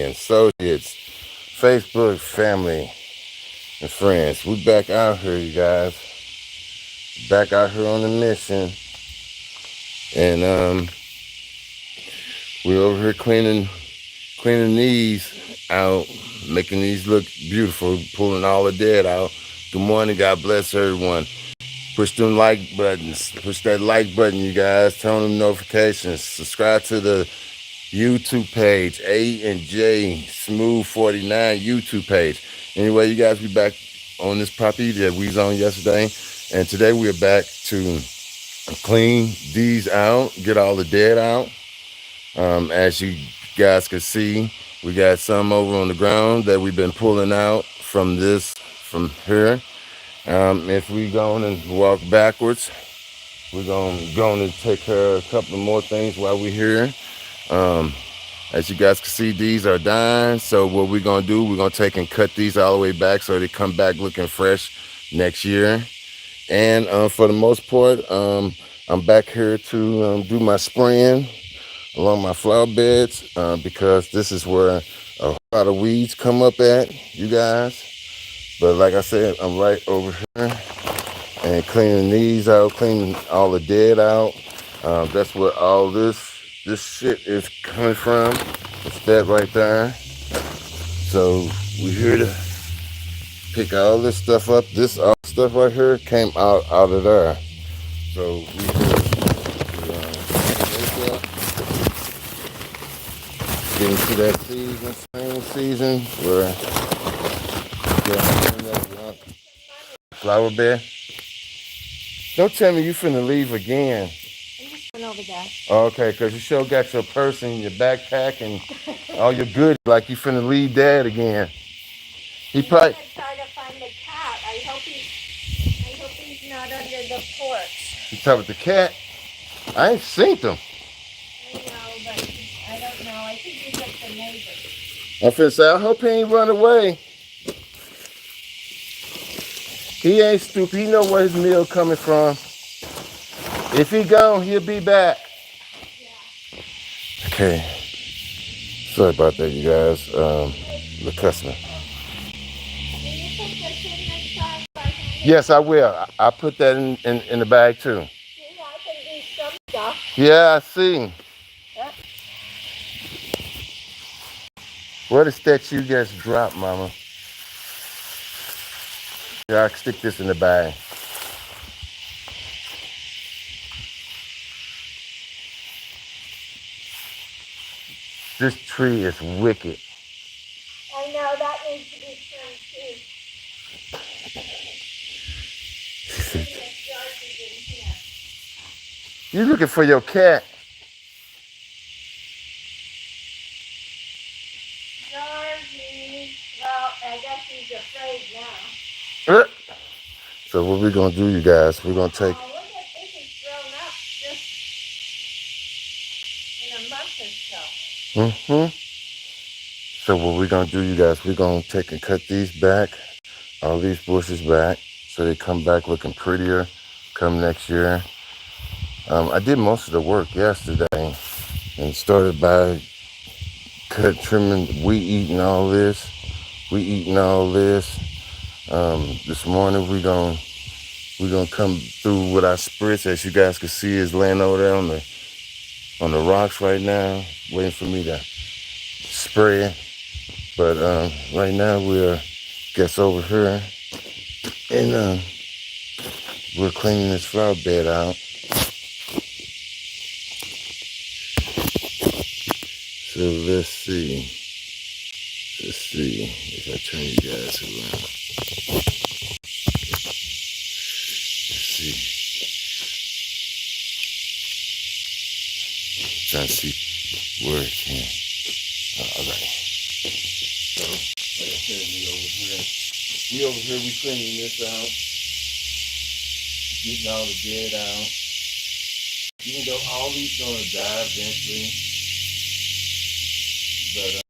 associates, Facebook family, and friends. We back out here, you guys. Back out here on the mission. And we're over here cleaning these out, making these look beautiful, pulling all the dead out. Good morning, God bless everyone. Push them like buttons. Push that like button, you guys. Turn on them notifications. Subscribe to the YouTube page, ANJ Smooth 49 YouTube page. Anyway, you guys, we back on this property that we was on yesterday, and today we're back to clean these out, get all the dead out. As you guys can see, we got some over on the ground that we've been pulling out from here. If we go and walk backwards, we're going to take care of a couple more things while we're here. As you guys can see, these are dying. So what we're going to do, we're going to take and cut these all the way back so they come back looking fresh next year. And for the most part, I'm back here to do my spraying along my flower beds because this is where a lot of weeds come up at, you guys. But like I said, I'm right over here and cleaning these out, cleaning all the dead out. That's where all this shit is coming from. It's that right there. So we're here to pick all this stuff up. This all stuff right here came out of there. So we getting to that season, spring season, where flower bed. Don't tell me you finna leave again. I'm just going over there. Okay, because you sure got your purse and your backpack and all your goodies like you finna leave Dad again. He probably try to find the cat. I hope he's not under the porch. You talking about the cat? I ain't seen them. I know, but I don't know. I think he's at the neighbors. I'm finna say, I hope he ain't run away. He ain't stupid. He know where his meal coming from. If he gone, he'll be back. Yeah. Okay. Sorry about that, you guys. The customer. Will you put this in next time? Yes, I will. I put that in the bag too. I can do some stuff. Yeah, I see. Yep. What is that you just dropped, Mama? Yeah, I can stick this in the bag. This tree is wicked. I know, that needs to be trimmed too. You looking for your cat? Georgie. Well, I guess he's afraid now. So what we're gonna do, you guys? We're gonna take. Oh, look at this. It's grown up just in a month or so. So what we're gonna do, you guys? We're gonna take and cut these back, all these bushes back, so they come back looking prettier come next year. I did most of the work yesterday and started by trimming. We eating all this. This morning we're gonna come through with our spritz. As you guys can see, is laying over there on the rocks right now, waiting for me to spray it. But right now we're guess over here and we're cleaning this flower bed out. So let's see if I turn you guys around. Let's see. Trying to see where it can. All right. So, like I said, we over here, we cleaning this out, getting all the dead out. Even though all these gonna die eventually, but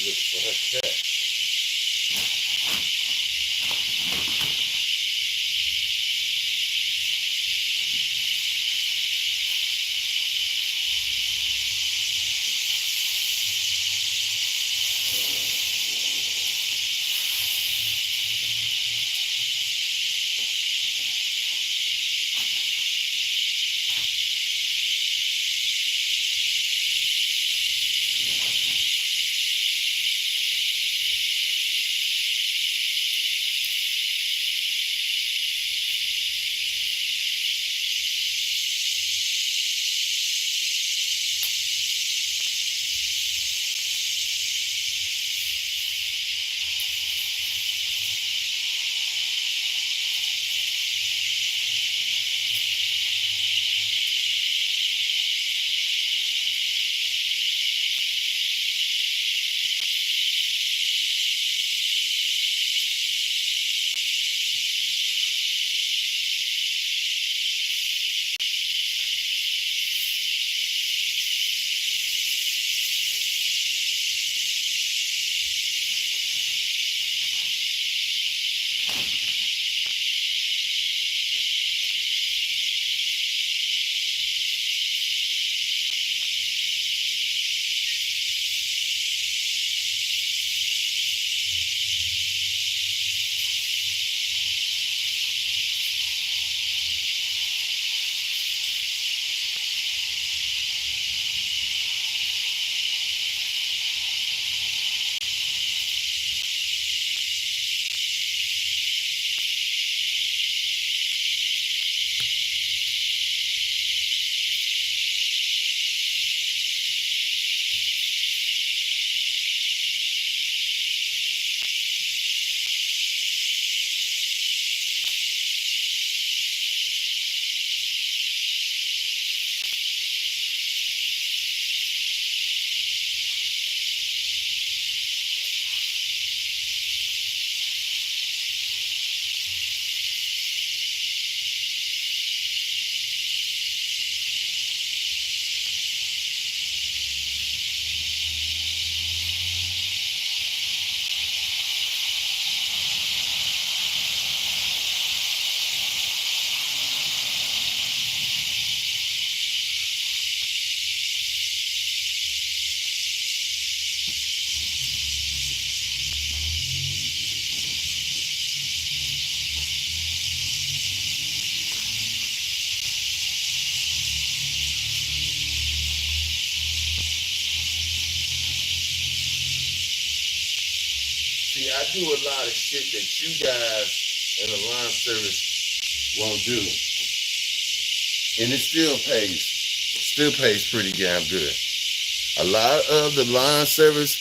Look for her cat. See, I do a lot of shit that you guys in the lawn service won't do. And it still pays pretty damn good. A lot of the lawn service,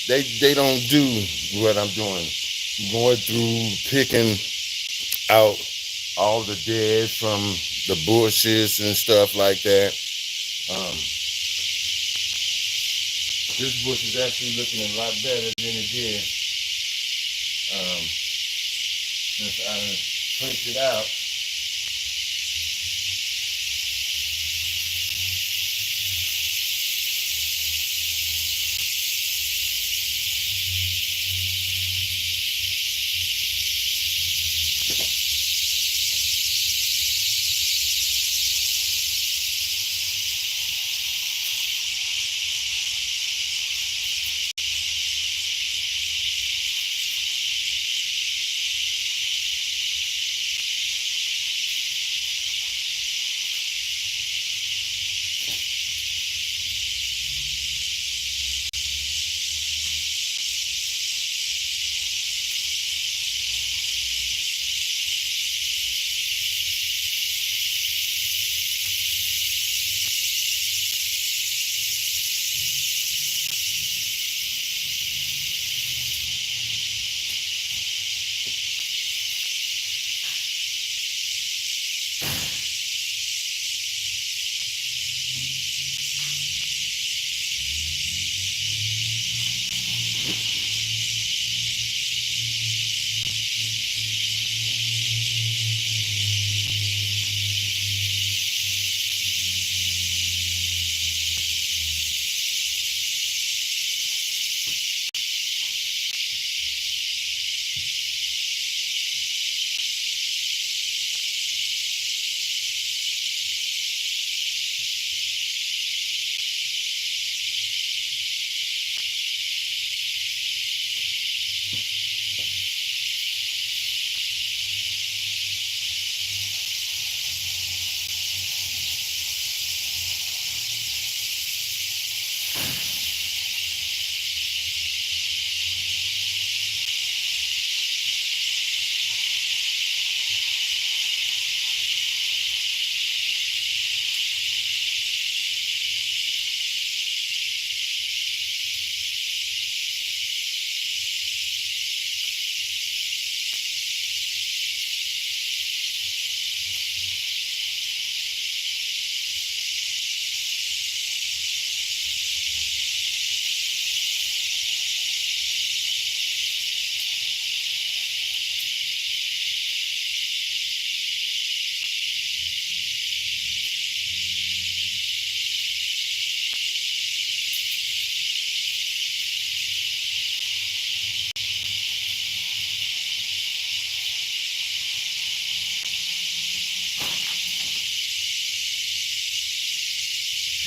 they don't do what I'm doing. Going through picking out all the dead from the bushes and stuff like that. Um, this bush is actually looking a lot better than it did since I pushed it out.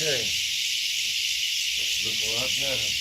Okay, look a lot better.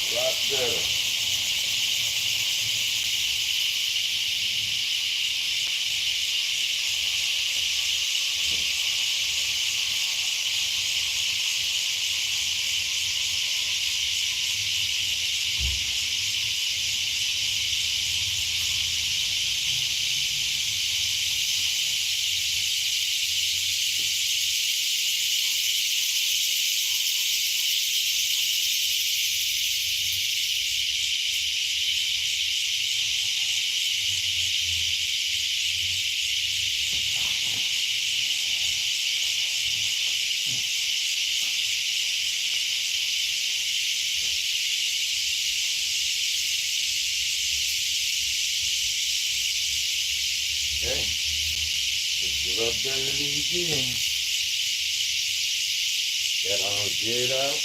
A lot better. Okay, it's a lot better than the beginning. Got all get out.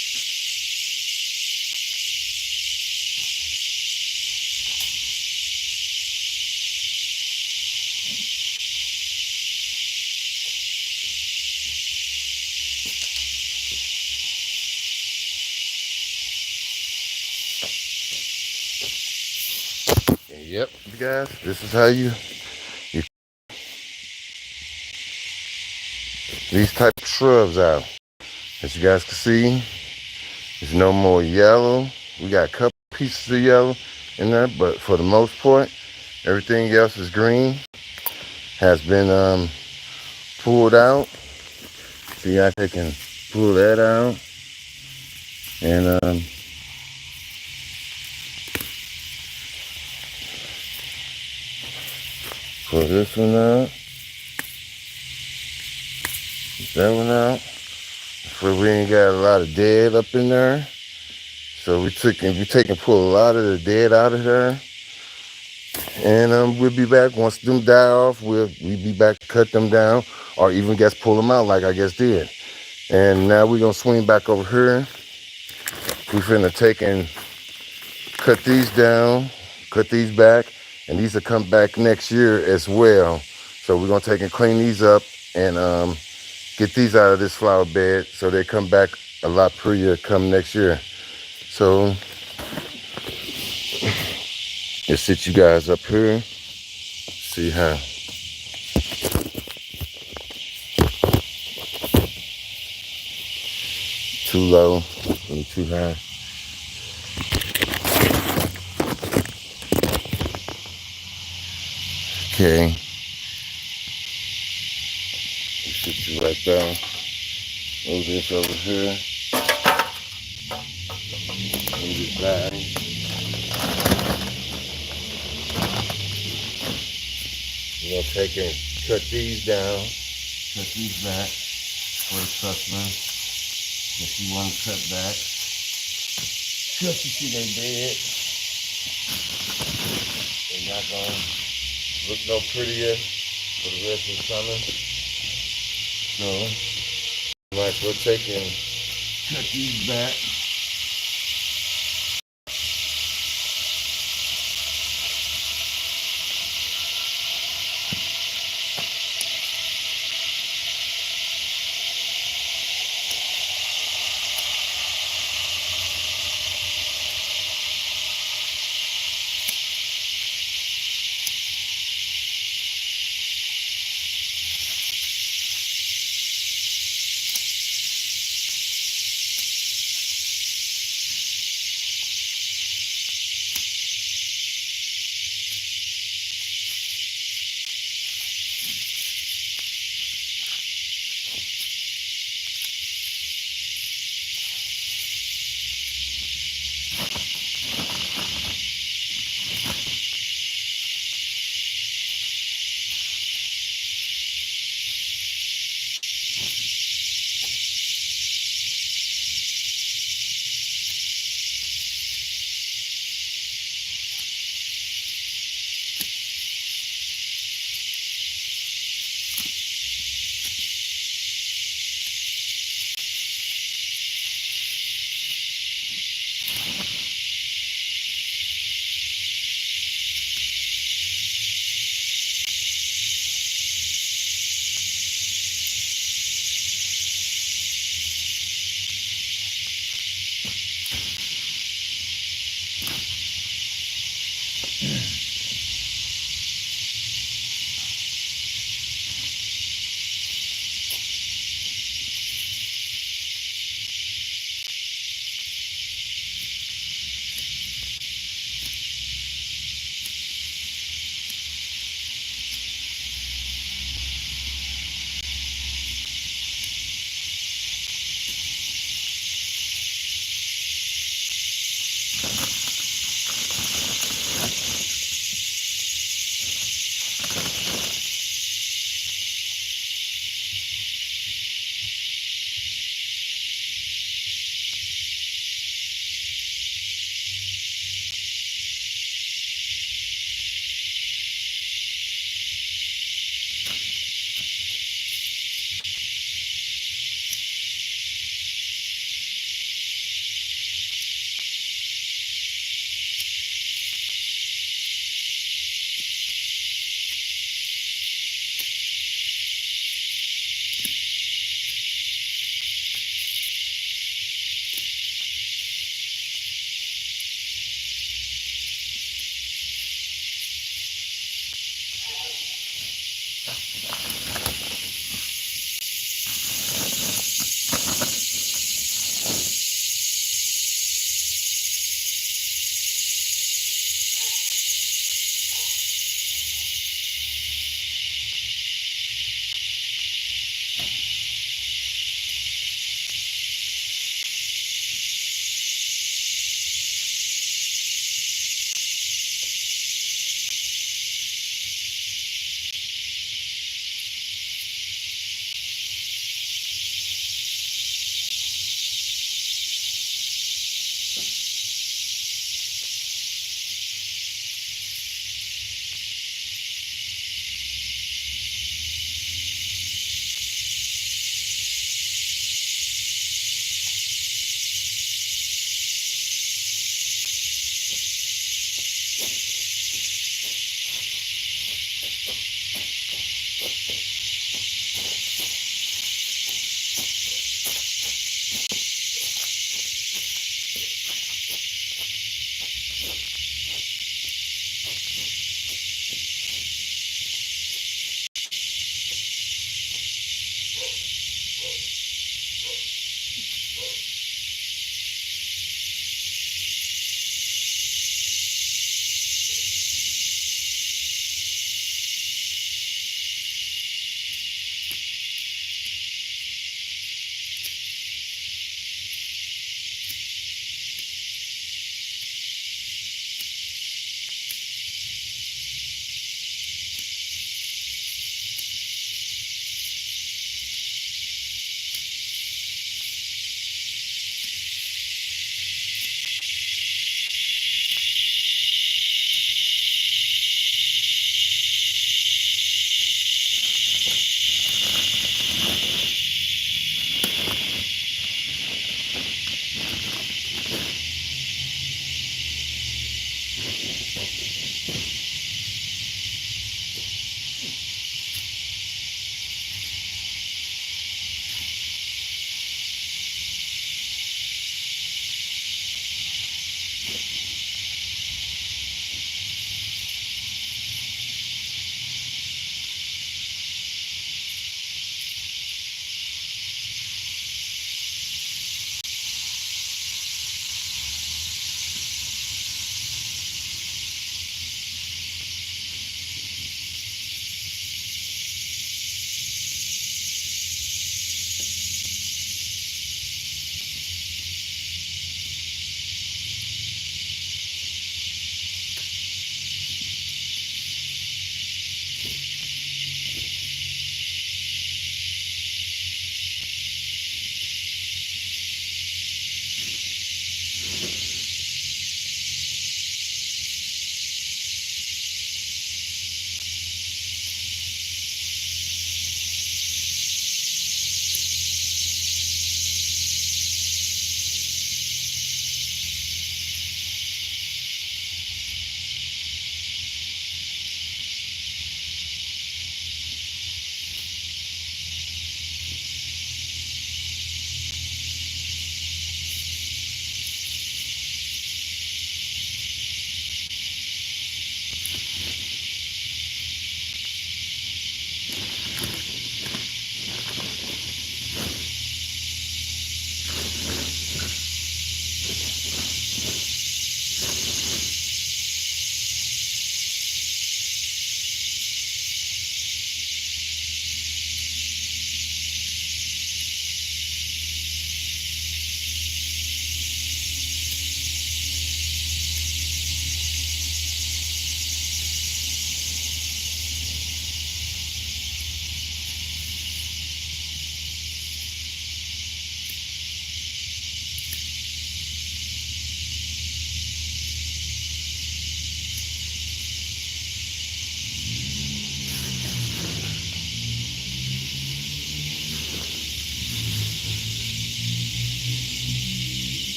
And yep, guys, this is how you these type of shrubs out. As you guys can see, there's no more yellow. We got a couple pieces of yellow in there, but for the most part, everything else is green. Has been pulled out. So you guys can pull that out and pull this one out, that one out. For we ain't got a lot of dead up in there. So we take and pull a lot of the dead out of there. And we'll be back once them die off. We be back to cut them down, or even guess pull them out like I guess did. And now we're gonna swing back over here. We finna take and cut these down, cut these back, and these will come back next year as well. So we're gonna take and clean these up and get these out of this flower bed so they come back a lot prettier come next year. So let's sit you guys up here. See how too low and too high. Okay. Sit you right there. Move this over here. Move it back. We're gonna take and cut these down. Cut these back for the customer. If you want to cut back. Just to see they dead. They're not gonna look no prettier for the rest of the summer. So might as well take and cut these back.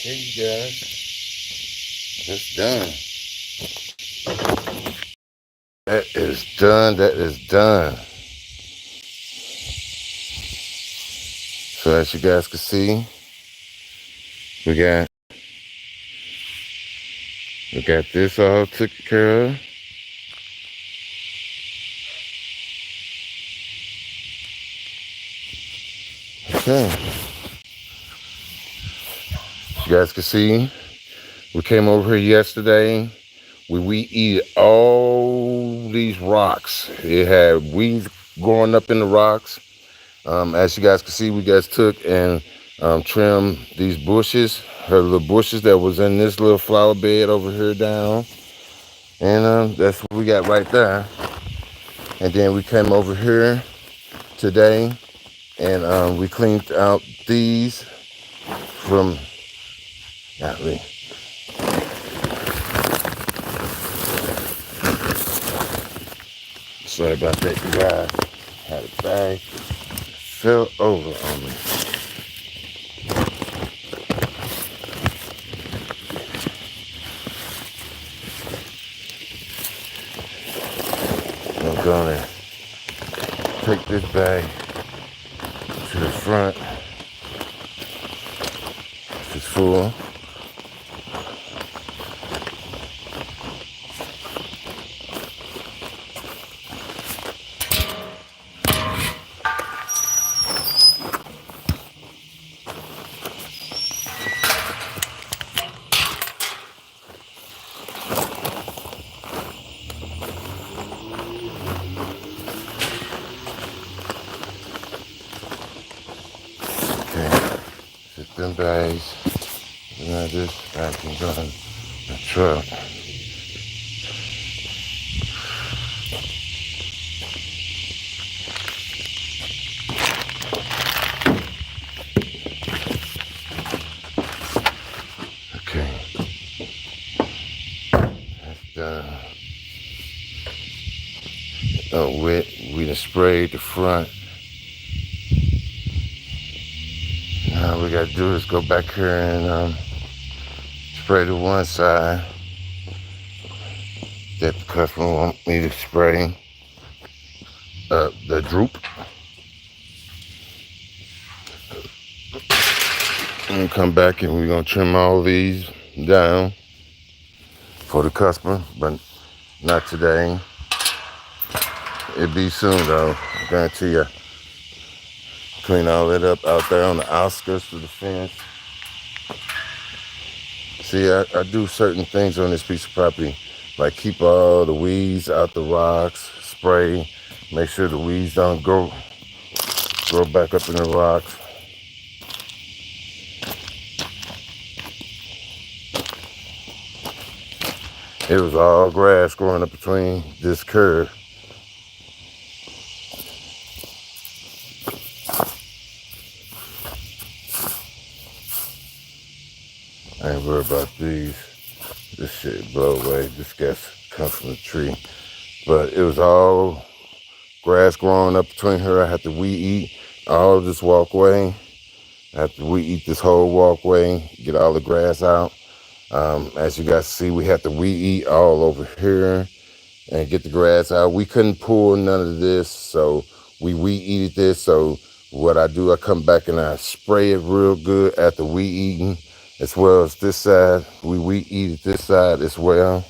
Hey, you guys, that's done. That is done. That is done. So as you guys can see, we got this all taken care of. Okay. As you guys can see, we came over here yesterday. We weeded all these rocks. It had weeds growing up in the rocks. As you guys can see, we guys took and trimmed these bushes, her little bushes that was in this little flower bed over here down. And that's what we got right there. And then we came over here today and we cleaned out these from, golly, sorry about that, you guys. Had a bag fell over on me. I'm gonna take this bag to the front. It's full. Okay, sit them bags. Now this I can go in the truck. Okay, that's done. We done sprayed the front. Now we gotta do is go back here and spray the one side that the customer want me to spray. The droop. And come back and we're gonna trim all these down for the customer, but not today. It'll be soon though, I guarantee you. Clean all that up out there on the outskirts of the fence. See, I do certain things on this piece of property, like keep all the weeds out the rocks, spray, make sure the weeds don't grow back up in the rocks. It was all grass growing up between this curve. I ain't worried about these. This shit blow away. This gas comes from the tree. But it was all grass growing up between her. I had to weed eat all of this walkway. I have to weed eat this whole walkway, get all the grass out. As you guys see, we have to weed eat all over here and get the grass out. We couldn't pull none of this, so we weed eated this. So what I do, I come back and I spray it real good after weed eating, as well as this side. We weed eated this side as well.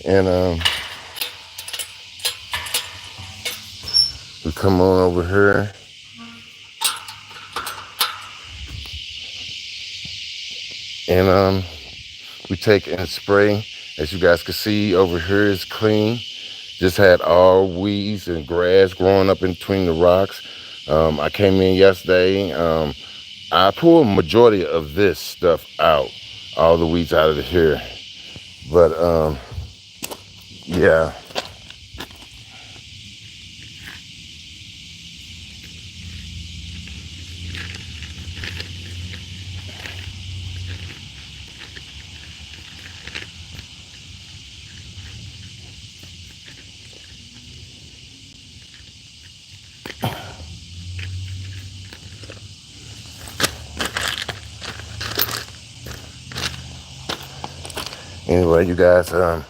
And we come on over here. And we take and spray. As you guys can see, over here is clean. Just had all weeds and grass growing up in between the rocks. I came in yesterday. I pulled majority of this stuff out, all the weeds out of here. But yeah. Anyway, you guys, I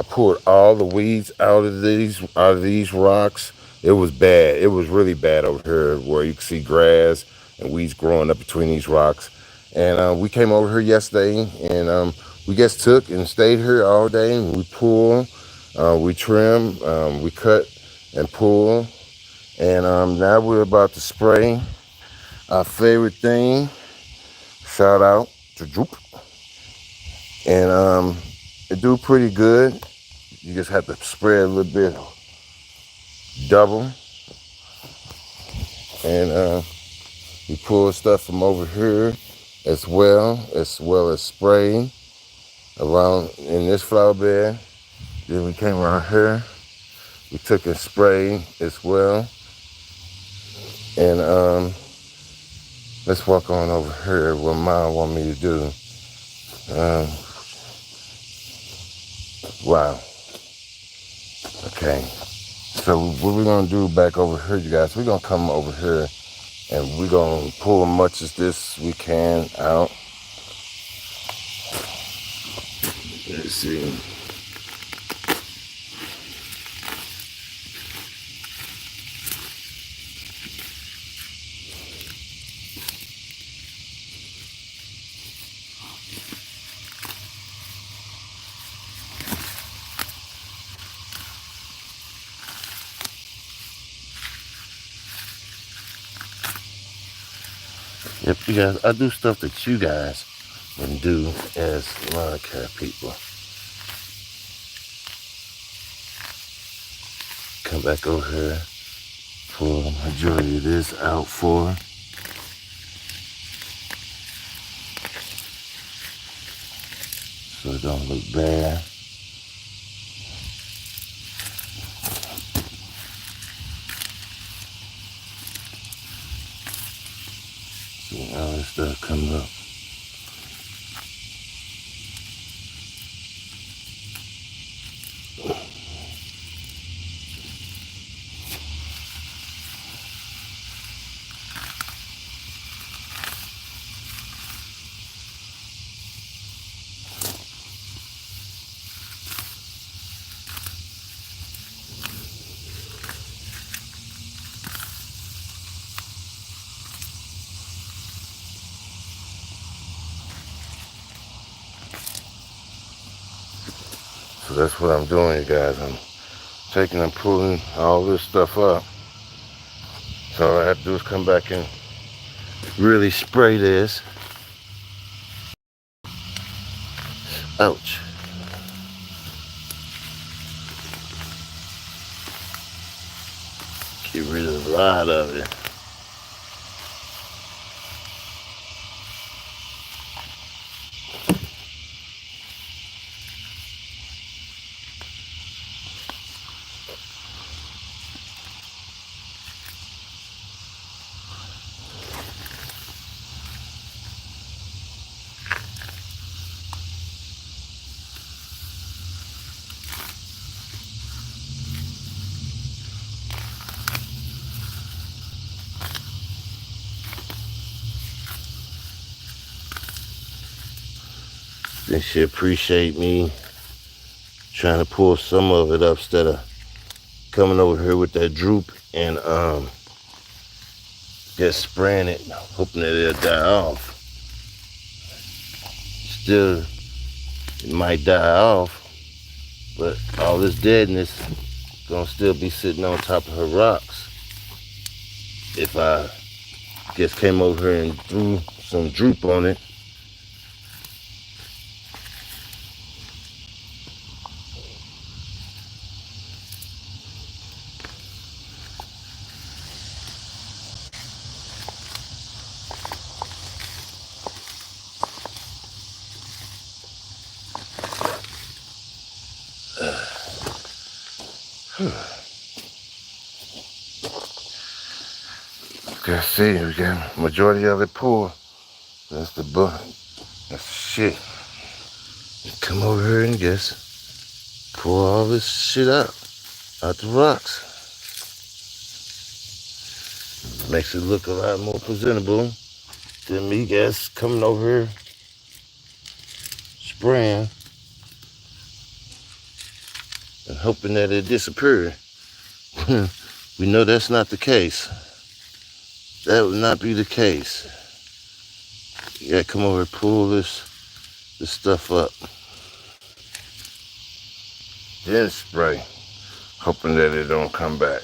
pulled all the weeds out of these rocks. It was bad. It was really bad over here, where you can see grass and weeds growing up between these rocks. And we came over here yesterday, and we just took and stayed here all day. And we pull, we trim, we cut and pull, and now we're about to spray our favorite thing. Shout out to Droop, and it do pretty good. You just have to spray a little bit double, and we pull stuff from over here as well as spraying around in this flower bed. Then we came around here, we took and sprayed as well. And let's walk on over here what Mom want me to do. Wow. Okay. So what we're gonna do back over here, you guys, we're gonna come over here and we're gonna pull as much as this we can out. Let's see. Yep, you guys, I do stuff that you guys wouldn't do as lawn care people. Come back over here, pull the majority of this out for her. So it don't look bad. See all this stuff coming up. So that's what I'm doing, you guys. I'm taking and pulling all this stuff up. So all I have to do is come back and really spray this. Ouch. Get rid of a lot of it. think she appreciate me trying to pull some of it up instead of coming over here with that droop and just spraying it, hoping that it'll die off. Still, it might die off, but all this deadness gonna still be sitting on top of her rocks. If I just came over here and threw some droop on it. Okay, see, we got majority of it pulled. That's the book. That's shit. Come over here and just pull all this shit out the rocks. Makes it look a lot more presentable than me guys coming over here spraying and hoping that it disappear. We know that's not the case. That would not be the case. You gotta come over and pull this stuff up. Then spray, hoping that it don't come back.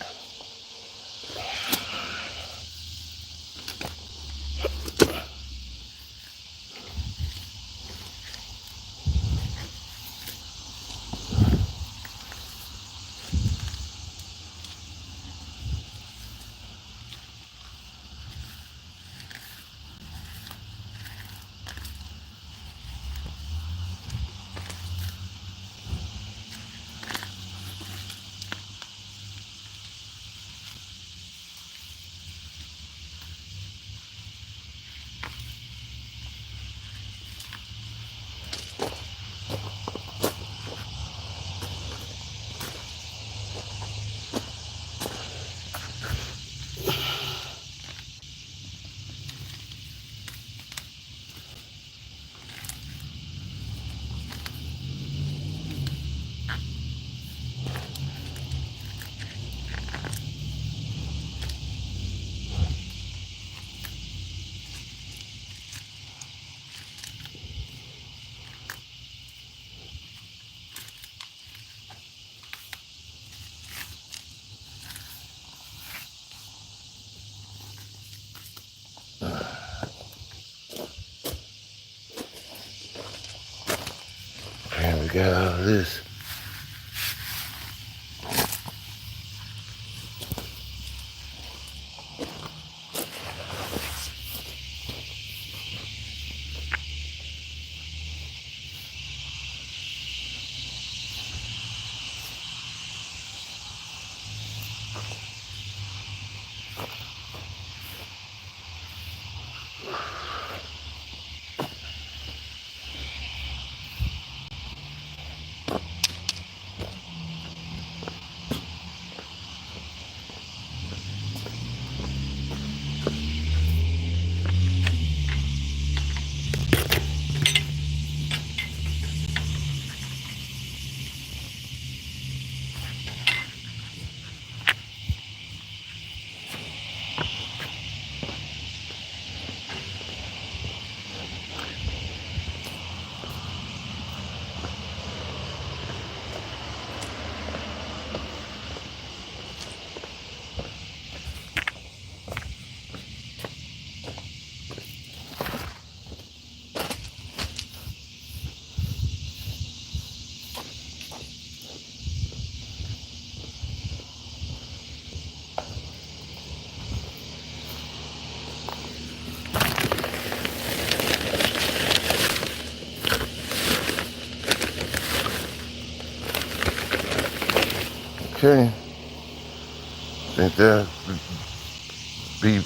And we got all of this. Okay, I think that'll be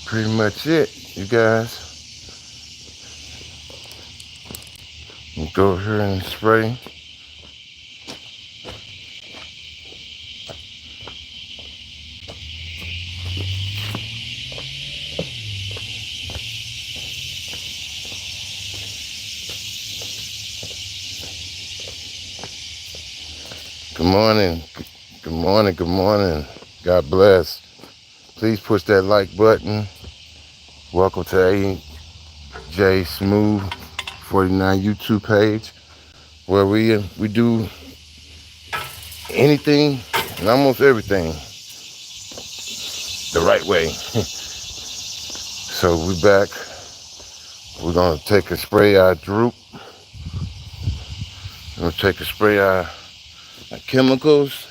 pretty much it, you guys. We'll go over here and spray. morning. Good morning. Good morning. God bless. Please push that like button. Welcome to ANJ Smooth 49 YouTube page where we do anything and almost everything the right way. So we back. We're gonna take a spray our droop. We're gonna take a spray our chemicals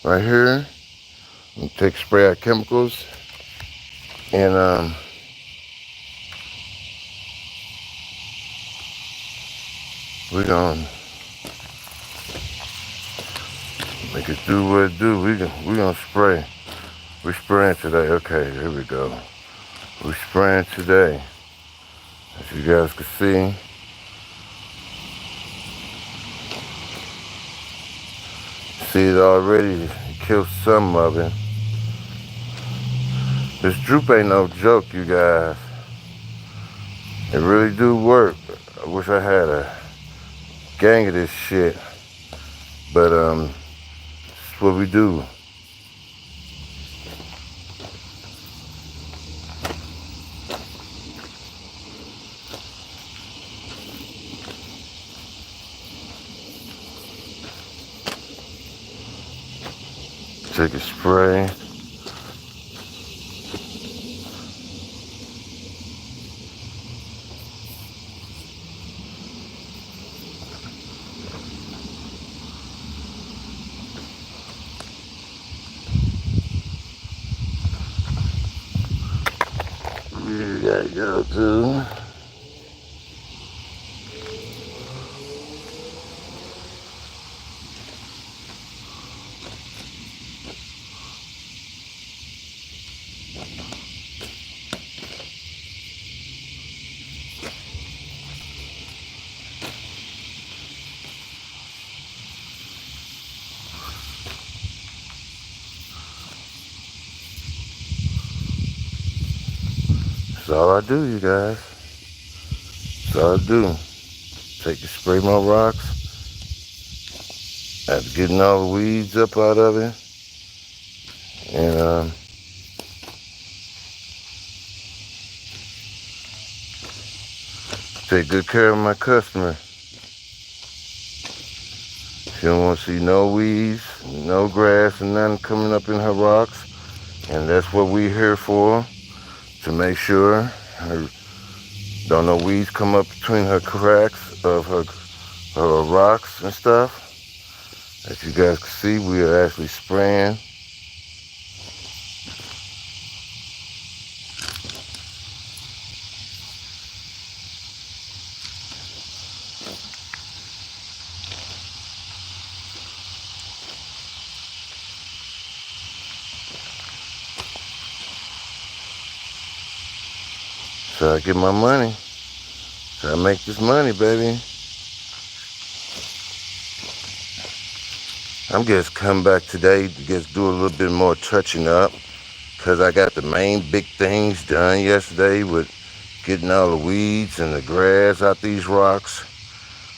right here. We're gonna take a spray our chemicals and we're gonna make it do what it do. We gonna spray. We're spraying today. Okay, here we go. We're spraying today. As you guys can see it already. It killed some of it. This droop ain't no joke, you guys. It really do work. I wish I had a gang of this shit, but it's what we do. Take a spray. You gotta go to. That's all I do, you guys. That's all I do. Take the spray my rocks. After getting all the weeds up out of it. And take good care of my customer. She don't want to see no weeds, no grass, and nothing coming up in her rocks. And that's what we're here for, to make sure her don't no weeds come up between her cracks of her rocks and stuff. As you guys can see, we are actually spraying. So I get my money. So I make this money, baby. I'm just coming back today to just do a little bit more touching up, because I got the main big things done yesterday with getting all the weeds and the grass out these rocks.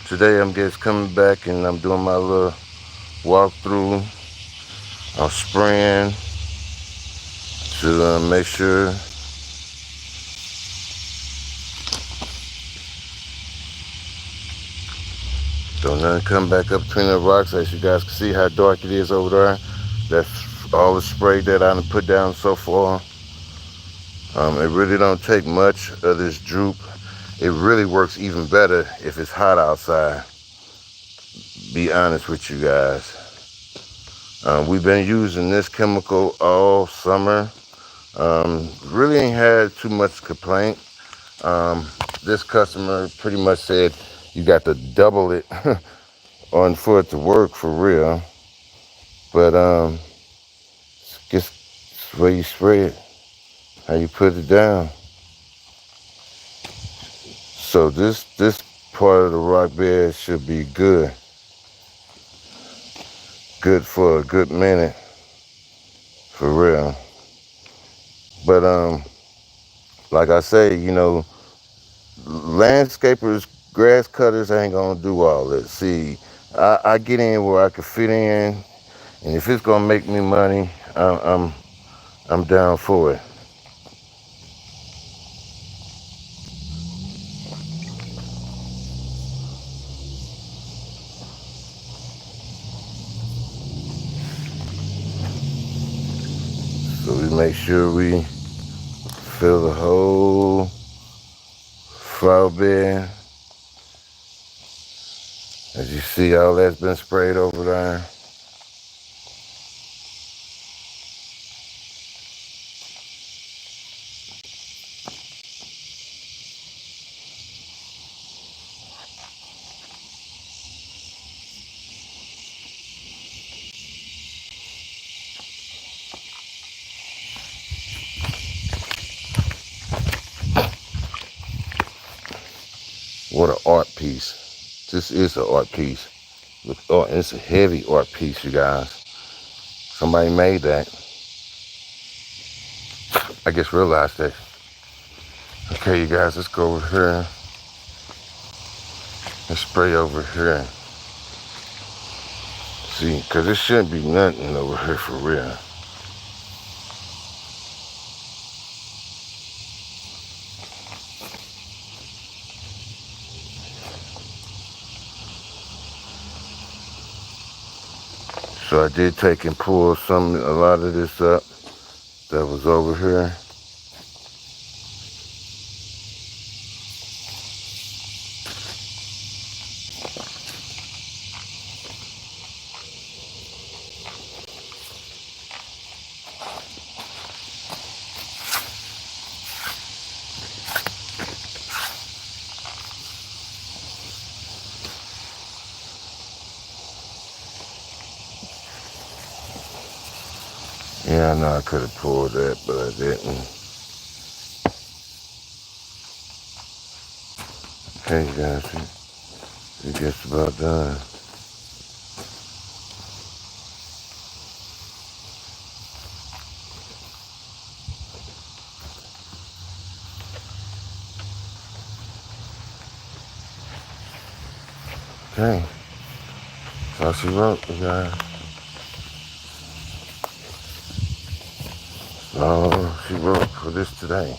Today I'm just coming back and I'm doing my little walkthrough. I'm spraying to make sure don't nothing come back up between the rocks. As you guys can see how dark it is over there. That's all the spray that I done put down so far. It really don't take much of this droop. It really works even better if it's hot outside. Be honest with you guys. We've been using this chemical all summer. Really ain't had too much complaint. This customer pretty much said you got to double it on for it to work for real. But just the way you spray it, how you put it down. So this part of the rock bed should be good for a good minute, for real. But like I say, landscapers, grass cutters ain't gonna do all this. See, I get in where I can fit in, and if it's gonna make me money, I'm down for it. So we make sure we fill the whole flower bed. As you see, all that's been sprayed over there. What an art piece. This is an art piece. Look, oh, it's a heavy art piece, you guys. Somebody made that. I just realized that. Okay, you guys, let's go over here and spray over here. See, because it shouldn't be nothing over here for real. So I did take and pull a lot of this up that was over here. Yeah, I know I could have pulled that, but I didn't. Okay, you guys, we're just about done. Okay, that's all she wrote, you guys. That's all she wrote for this today.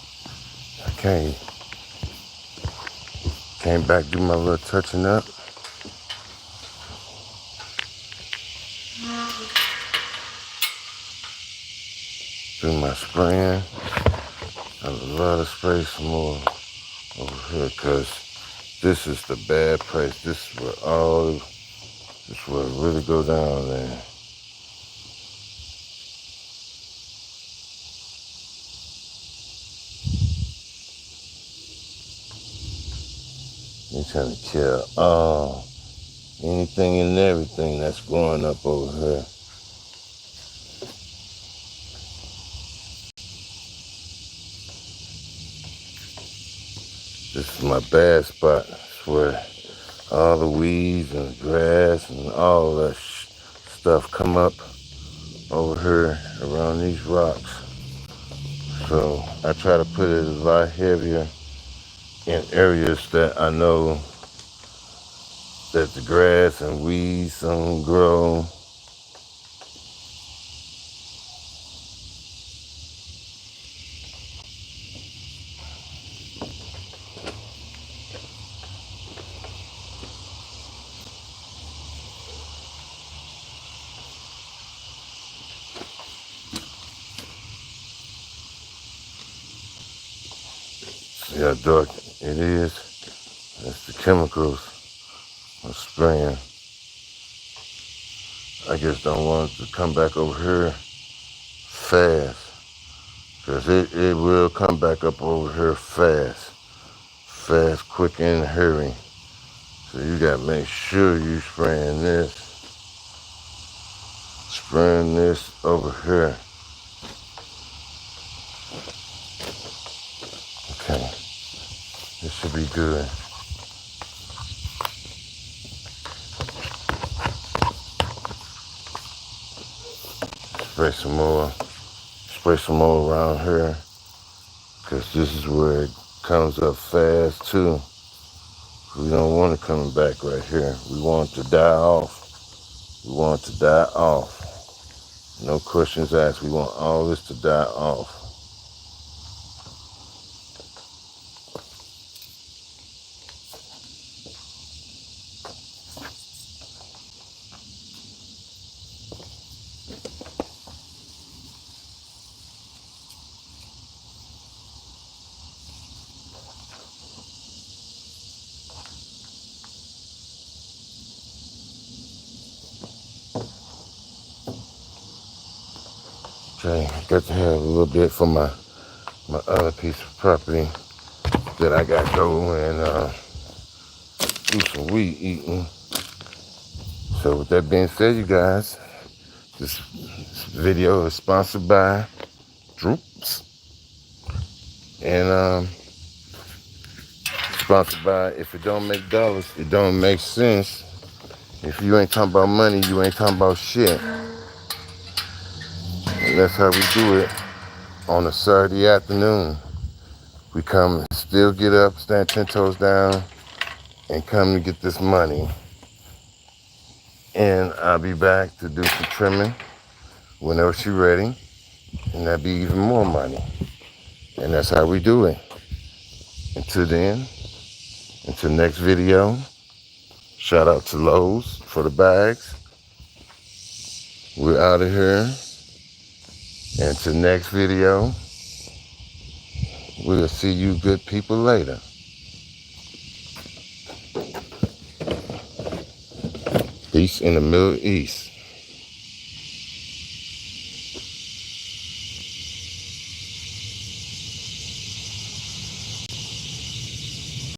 Okay, came back, do my little touching up. Do my spraying. I would love to spray some more over here because this is the bad place. This is where it really go down there. You're trying to kill anything and everything that's growing up over here. This is my bad spot. It's where all the weeds and grass and all that stuff come up over here around these rocks. So I try to put it a lot heavier in areas that I know that the grass and weeds don't grow. See how dark it is? That's the chemicals I'm spraying. I just don't want it to come back over here fast. Because it will come back up over here fast. Fast, quick, and hurry. So you got to make sure you spraying this over here. Okay, this should be good. Spray some more around here, because this is where it comes up fast too. We don't want it coming back right here. We want it to die off. We want it to die off. No questions asked. We want all this to die off. Okay, got to have a little bit for my other piece of property that I got to go and do some weed eating. So with that being said, you guys, this video is sponsored by Droops and sponsored by If It Don't Make Dollars, It Don't Make Sense. If you ain't talking about money, you ain't talking about shit. And that's how we do it on a Saturday afternoon. We come, still get up, stand 10 toes down, and come to get this money. And I'll be back to do some trimming whenever she's ready, and that'll be even more money. And that's how we do it. Until then, until next video, shout out to Lowe's for the bags. We're out of here. And until next video, we'll see you good people later. Peace in the Middle East.